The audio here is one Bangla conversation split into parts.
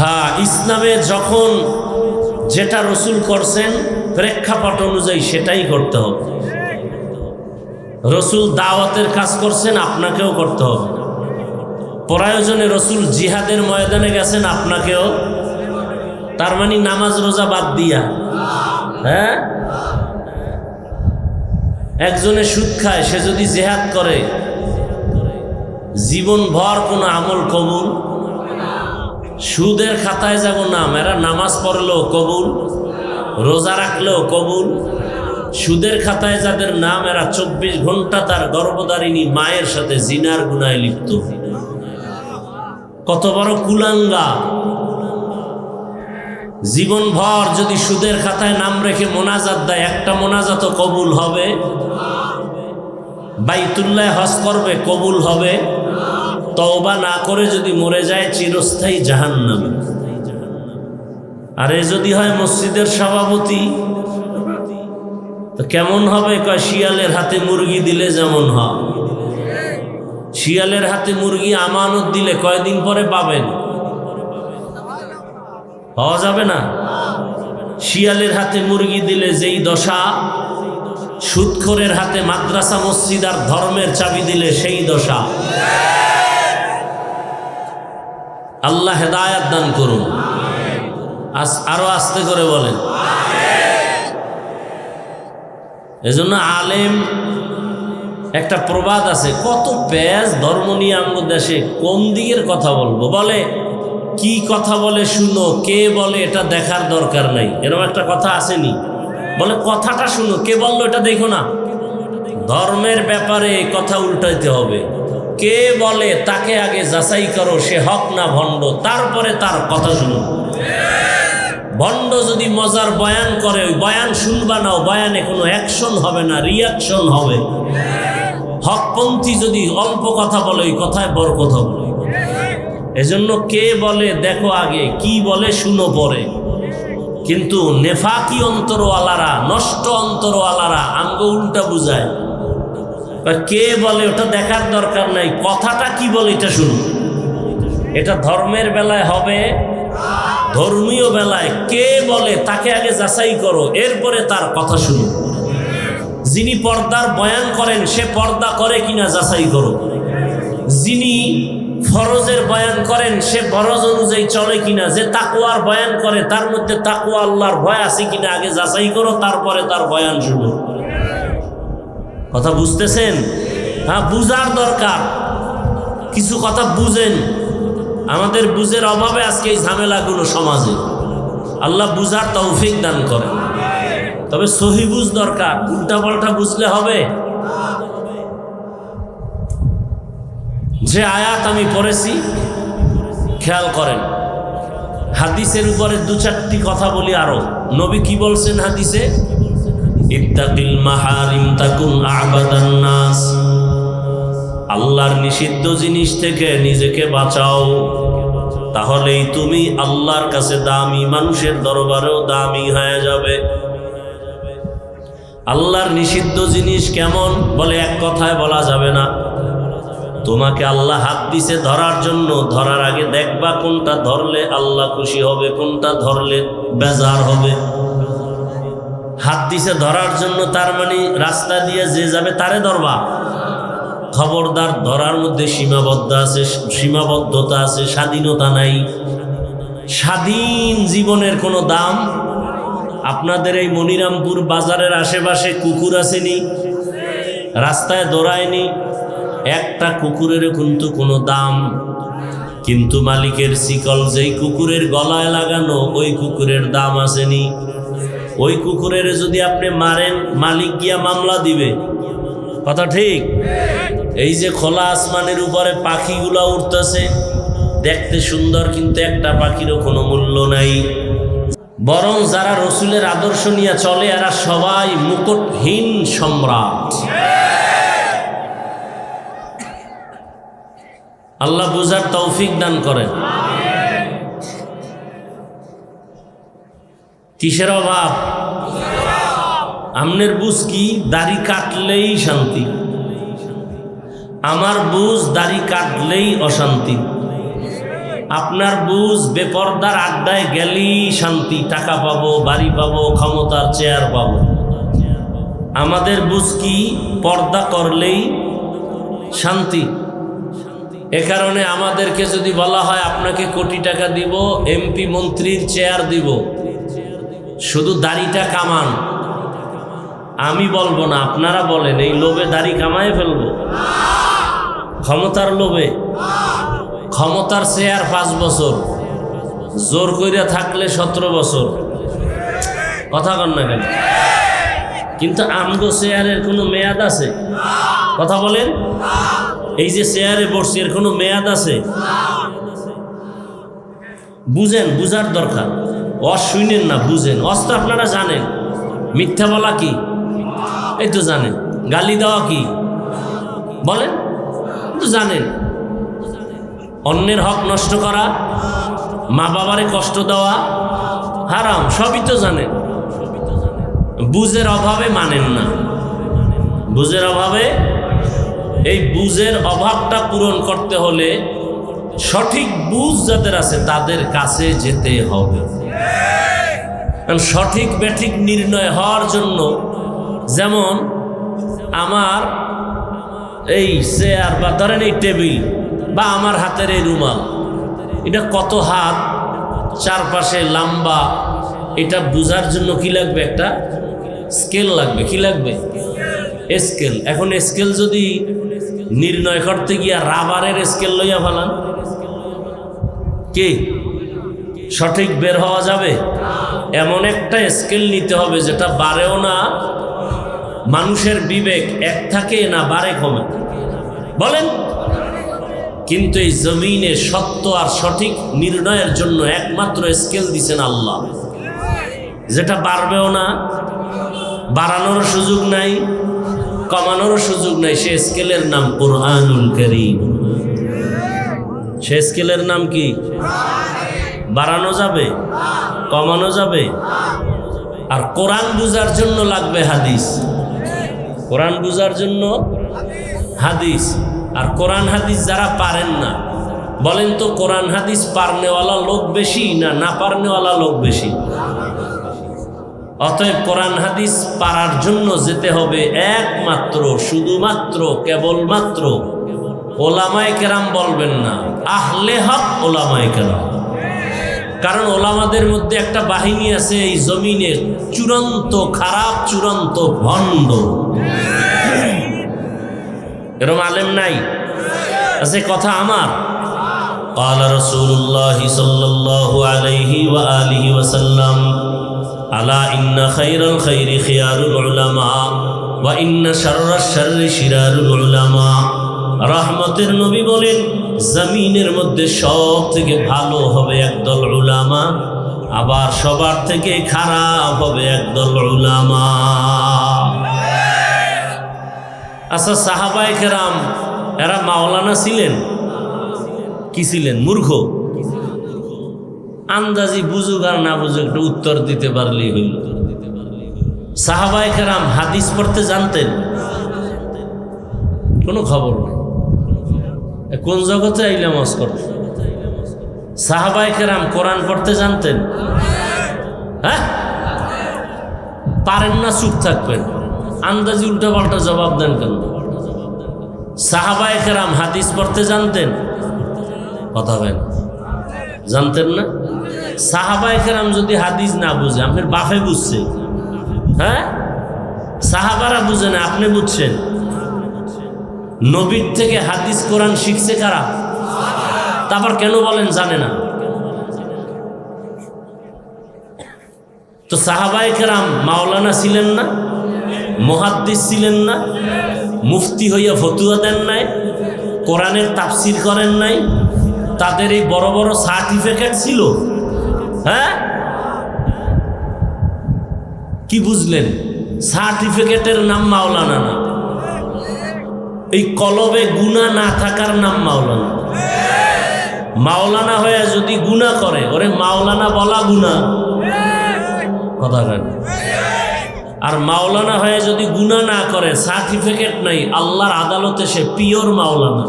হ্যাঁ, ইসলামে যখন যেটা রসুল করছেন প্রেক্ষাপট অনুযায়ী সেটাই করতে হবে। রসুল দাওয়াতের কাজ করছেন, আপনাকেও করতে হবে। প্রয়োজনে রসুল জিহাদের ময়দানে গেছেন, আপনাকেও। তার মানে নামাজ রোজা বাদ দিয়া, হ্যাঁ, একজনে সুদ খায়, সে যদি জিহাদ করে জীবনভর কোনো আমল কবুল। সুদের খাতায় যাব নাম, এরা নামাজ পড়লেও কবুল, রোজা রাখলেও কবুল। সুদের খাতায় যাদের নাম, এরা 24 ঘন্টা তার গর্ভধারিণী মায়ের সাথে জিনার গুনায় লিপ্ত। কত বড় কুলাঙ্গা! জীবনভর যদি সুদের খাতায় নাম রেখে মোনাজাত দেয়, একটা মোনাজাতও কবুল হবে? বাইতুল্লাহ হজ করবে, কবুল হবে? তওবা না করে যদি মরে যায়, চিরস্থায়ী জাহান্নামে। আর এ যদি হয় মসজিদের সভাপতি, তো কেমন হবে? কয় শিয়ালের হাতে মুরগি দিলে যেমন হয়। শিয়ালের হাতে মুরগি আমানত দিলে কয়দিন পরে পাবেন? পাওয়া যাবে না। শিয়ালের হাতে মুরগি দিলে যেই দশা, সুদখোরের হাতে মাদ্রাসা মসজিদ আর ধর্মের চাবি দিলে সেই দশা। আল্লাহ হেদায়াত দান করুন। আরো আস্তে করে বলেন। এজন্য আলেম, একটা প্রবাদ আছে, কত প্যাজ ধর্ম নিয়ে আমাদের দেশে, কোন দিকের কথা বলবো? বলে কি কথা বলে শুনো, কে বলে এটা দেখার দরকার নাই, এরকম একটা কথা আসেনি? বলে কথাটা শুনো, কে বললো এটা দেখো না। ধর্মের ব্যাপারে কথা উল্টাইতে হবে। কে বলে তাকে আগে যাচাই করো, সে হক না ভণ্ড, তারপরে তার কথা শুনো। ভণ্ড যদি মজার বয়ান করে, ওই বয়ান শুনবা না, বয়ানে কোনো অ্যাকশন হবে না, রিয়াকশন হবে। হকপন্থী যদি অল্প কথা বলে, ওই কথায় বরকত হবে। এজন্য কে বলে দেখো আগে, কি বলে শুনো পরে। কিন্তু নেফাকি অন্তরওয়ালারা, নষ্ট অন্তরওয়ালারা আমগো উল্টা বুঝায়। কে বলে ওটা দেখার দরকার নাই, কথাটা কি বলে এটা শুনো। এটা ধর্মের বেলায় হবে, ধর্মীয় বেলায় কে বলে তাকে আগে যাচাই করো, এরপরে তার কথা শুনো। যিনি পর্দার বয়ান করেন, সে পর্দা করে কিনা যাচাই করো। যিনি ফরজের বয়ান করেন, সে ফরজ অনুযায়ী চলে কিনা। যে তাকওয়ার বয়ান করে, তার মধ্যে তাকওয়া আল্লাহর ভয় আছে কিনা আগে যাচাই করো, তারপরে তার বয়ান শুনো। কথা বুঝতেছেন? হ্যাঁ, বুঝার দরকার। কিছু কথা বুঝেন। আমাদের বুঝের অভাবে আজকে এই ঝামেলাগুলো সমাজে। আল্লাহ বুঝার তৌফিক দান করেন। তবে সহি বুঝ দরকার, উল্টা পাল্টা বুঝলে হবে। যে আয়াত আমি পড়েছি, খেয়াল করেন। হাদিসের উপরে 2-4টি কথা বলি আরো। নবী কি বলছেন হাদিসে? ইত্তাকিল মাহারিম তাকুন আবাদান নাস। আল্লাহর নিষিদ্ধ জিনিস থেকে নিজেকে বাঁচাও, তাহলেই তুমি আল্লাহর কাছে দামি, মানুষের দরবারেও দামি হয়ে যাবে। আল্লাহর নিষিদ্ধ জিনিস কেমন? বলে এক কথায় বলা যাবে না। তোমাকে আল্লাহ হাত দিছে ধরার জন্য, ধরার আগে দেখবা কোনটা ধরলে আল্লাহ খুশি হবে, কোনটা ধরলে বেজার হবে। হাত দিছে ধরার জন্য, তার মানে রাস্তা দিয়ে যে যাবে তারে ধরবা। খবরদার, ধরার মধ্যে সীমাবদ্ধতা আছে, স্বাধীনতা নাই। স্বাধীন জীবনের কোনো দাম? আপনাদের এই মনিরামপুর বাজারের আশেপাশে কুকুর আসেনি? রাস্তায় দৌড়ায়নি? একটা কুকুরের কিন্তু কোনো দাম। কিন্তু মালিকের শিকল যেই কুকুরের গলায় লাগানো, ওই কুকুরের দাম আসেনি। ওই কুকুরের যদি আপনি মারেন, মালিক গিয়া মামলা দিবে। কথা ঠিক? এই যে খোলা আসমানের উপরে পাখিগুলা উঠতেছে, দেখতে সুন্দর, কিন্তু একটা পাখিরও কোনো মূল্য নাই। বরং যারা রসুলের আদর্শ নিয়ে চলে, এরা সবাই মুকুটহীন সম্রাট। আল্লাহ বুঝার তৌফিক দান করেন। কিসের অভাব? আমনের বুঝ কি? দাড়ি কাটলেই শান্তি। আমার বুঝ দাড়ি কাটলেই অশান্তি। আপনার বুঝ বেপরদার আড্ডায় গেলেই শান্তি, টাকা পাবো, বাড়ি পাবো, ক্ষমতার চেয়ার পাবো। আমাদের বুঝ কি পর্দা করলেই শান্তি। এ কারণে আমাদেরকে যদি বলা হয় আপনাকে কোটি টাকা দিব, এমপি মন্ত্রীর চেয়ার দিব, শুধু দাড়িটা কামান, আমি বলবো না, আপনারা বলেন, এই লোভে দাড়ি কামায় ফেলবো? ক্ষমতার লোভে? ক্ষমতার চেয়ার 5 বছর, জোর কইরা থাকলে 17 বছর। কথা কন না কেন? কিন্তু আমগো চেয়ারের কোনো মেয়াদ আছে? কথা বলেন। এই যে চেয়ারে বসছি, এর কোনো মেয়াদ আছে? বুঝেন, বুঝার দরকার। শুনেন না, বুঝেন। তো আপনারা জানেন মিথ্যা বলা কি, এই তো জানেন। গালি দেওয়া কি বলেন, তো জানেন। অন্যের হক নষ্ট করা, মা বাবারে কষ্ট দেওয়া হারাম, সবই তো জানেন। বুঝের অভাবে মানেন না, বুঝের অভাবে। এই বুঝের অভাবটা পূরণ করতে হলে সঠিক বুঝ যাদের আছে তাদের কাছে যেতে হবে। সঠিক ব্যাঠিক নির্ণয় হওয়ার জন্য, যেমন আমার এই চেয়ার বা ধরেন এই টেবিল বা আমার হাতের এই রুমাল, এটা কত হাত চারপাশে লম্বা, এটা বুঝার জন্য কি লাগবে? একটা স্কেল লাগবে। কি লাগবে? স্কেল। এখন স্কেল যদি নির্ণয় করতে গিয়া রাবারের স্কেল লইয়া ফেলান, কি সঠিক বের হওয়া যাবে? এমন একটা স্কেল নিতে হবে যেটা বাড়েও না, মানুষের বিবেক এক থাকে না, বাড়ে কমে, বলেন। কিন্তু এই জমিনে সত্য আর সঠিক নির্ণয়ের জন্য একমাত্র স্কেল দিছেন আল্লাহ, যেটা বাড়বেও না, বাড়ানোর সুযোগ নাই, কমানোর সুযোগ নাই। সে স্কেলের নাম কুরআনুল কারীম। সে স্কেলের নাম কি? বাড়ানো যাবে, কমানো যাবে। আর কোরআন বুঝার জন্য লাগবে হাদিস। কোরআন বুঝার জন্য হাদিস। আর কোরআন হাদিস যারা পারেন না, বলেন তো কোরআন হাদিস পারনেওয়ালা লোক বেশি না না পারনেওয়ালা লোক বেশি? অতএব কোরআন হাদিস পারার জন্য যেতে হবে একমাত্র, শুধুমাত্র, কেবলমাত্র ওলামায়ে কেরাম বলবেন না, আহলে হক ওলামায়ে কেরাম। কারণ ওলামাদের মধ্যে একটা বাহিনী আছে এই জমিনের চূড়ান্ত খারাপ, চূড়ান্ত ভণ্ড। এরকম আলেম নাই? আছে কথা আমার। قال رسول الله صلى الله عليه وآله وسلم ألا إن خير الخير خيار العلماء وإن شر الشر شرار العلماء। রহমতের নবী বলেন, জমিনের মধ্যে সব থেকে ভালো হবে একদল উলামা, আবার সবার থেকে খারাপ হবে একদল উলামা। আচ্ছা, সাহাবায়ে কেরাম এরা মাওলানা ছিলেন? কি ছিলেন? মূর্খ। আন্দাজি বুঝুক আর না বুঝুক একটু উত্তর দিতে পারলেই হইল। সাহাবায়ে কেরাম হাদিস পড়তে জানতেন? কোনো খবর নেই। কোন জগতে আইলাম ওয়াজ করতে? সাহাবায়ে কেরাম কোরআন পড়তে জানতেন? হ্যাঁ, পারেন না, চুপ থাকবেন, আন্দাজি উল্টা পাল্টা জবাব দেন কেন? সাহাবায়ে কেরাম হাদিস পড়তে জানতেন? কথা বলেন, জানতেন না? সাহাবায়ে কেরাম যদি হাদিস না বুঝে, আপনার বাপে বুঝছে? হ্যাঁ, সাহাবারা বুঝে না, আপনি বুঝছেন। নবীর থেকে হাদিস কোরআন শিখছে কারা? তারপর কেন বলেন জানে না? তো সাহাবায়ে কেরাম মাওলানা ছিলেন না? মুহাদ্দিস ছিলেন না? মুফতি হইয়া ফতুয়া দেন নাই? কোরআনের তাফসির করেন নাই? তাদের এই বড় বড় সার্টিফিকেট ছিল? হ্যাঁ, কি বুঝলেন? সার্টিফিকেটের নাম মাওলানা না, এই কলবে গুনাহ না থাকার নাম মাওলানা। মাওলানা হয়ে যদি গুনাহ করে, ওরে মাওলানা বলা গুনাহ। কথা বলেন। আর মাওলানা হয়ে যদি গুনাহ না করে, সার্টিফিকেট নাই, আল্লাহর আদালতে সে পিওর মাওলানা।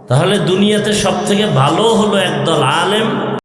তাহলে দুনিয়াতে সব থেকে ভালো হলো একদল আলেম